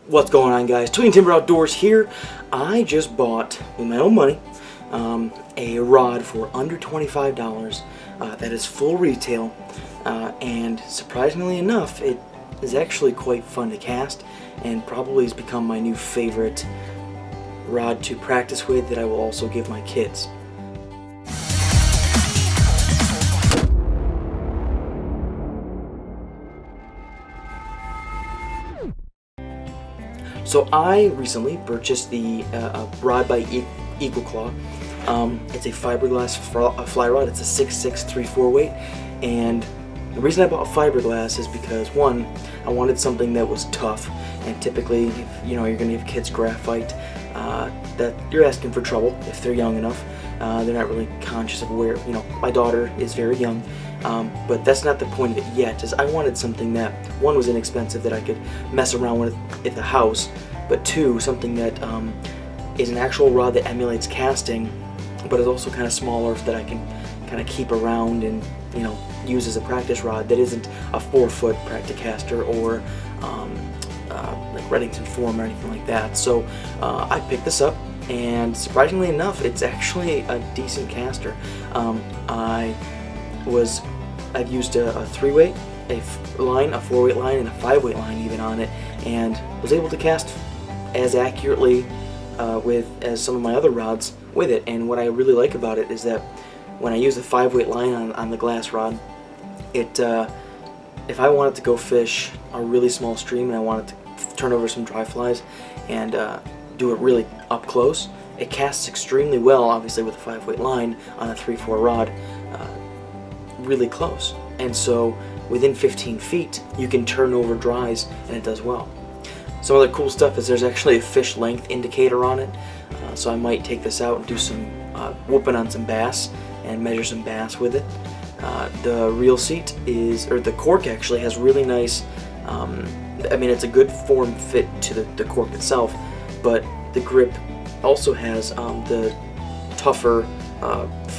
What's going on, guys? Twig and Timber Outdoors here. I just bought, with my own money, a rod for under $25 that is full retail, and surprisingly enough, it is actually quite fun to cast and probably has become my new favorite rod to practice with that I will also give my kids. So I recently purchased the rod by Eagle Claw. It's a fiberglass fly rod. It's a 6.634 weight, and the reason I bought fiberglass is because, one, I wanted something that was tough, and typically, if, you're going to give kids graphite, that you're asking for trouble if they're young enough. They're not really conscious of where, my daughter is very young, but that's not the point of it yet, is I wanted something that, one, was inexpensive that I could mess around with at the house, but two, something that is an actual rod that emulates casting, but is also kind of smaller so that I can kind of keep around and, use as a practice rod that isn't a 4-foot Practicaster or like Reddington Form or anything like that. So I picked this up, and surprisingly enough, it's actually a decent caster. I've used a 3-weight, a 4-weight line, and a 5-weight line even on it, and was able to cast as accurately as some of my other rods with it. And what I really like about it is that when I use the 5-weight line on the glass rod, if I wanted to go fish a really small stream and I wanted to turn over some dry flies and do it really up close, it casts extremely well, obviously with a 5-weight line on a 3/4 rod, really close. And so within 15 feet, you can turn over dries and it does well. Some other cool stuff is there's actually a fish length indicator on it, so I might take this out and do some whooping on some bass and measure some bass with it. The reel seat the cork actually has really nice, it's a good form fit to the cork itself, but the grip also has the tougher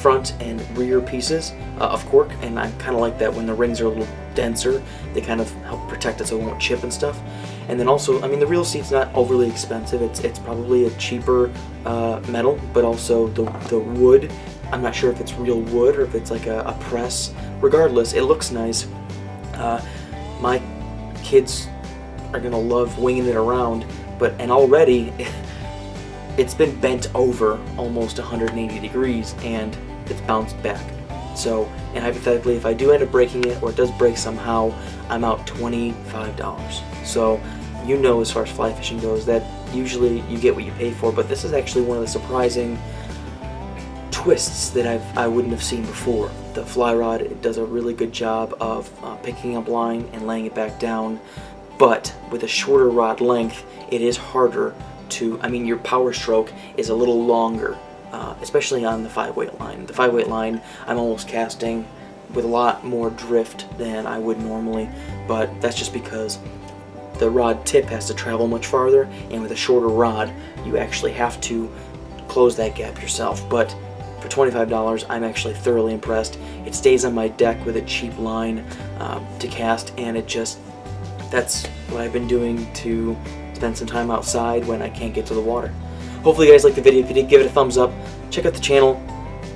front and rear pieces of cork, and I kind of like that when the rings are a little denser. They kind of help protect it so it won't chip and stuff. And then also, the reel seat's not overly expensive. It's probably a cheaper metal, but also the wood, I'm not sure if it's real wood or if it's like a press. Regardless, it looks nice. My kids are gonna love winging it around, and already it's been bent over almost 180 degrees and it's bounced back. So, and hypothetically, if I do end up breaking it or it does break somehow, I'm out $25. So, as far as fly fishing goes, that usually you get what you pay for, but this is actually one of the surprising twists that I wouldn't have seen before. The fly rod, it does a really good job of picking up line and laying it back down, but with a shorter rod length, it is harder to, your power stroke is a little longer, especially on the 5-weight line. The 5-weight line, I'm almost casting with a lot more drift than I would normally, but that's just because the rod tip has to travel much farther, and with a shorter rod, you actually have to close that gap yourself. But for $25, I'm actually thoroughly impressed. It stays on my deck with a cheap line to cast, and that's what I've been doing to spend some time outside when I can't get to the water. Hopefully you guys liked the video. If you did, give it a thumbs up. Check out the channel.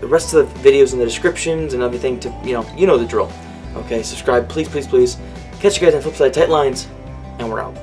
The rest of the videos in the descriptions and everything to, you know the drill. Okay, subscribe, please, please, please. Catch you guys on Flipside Tight Lines, and we're out.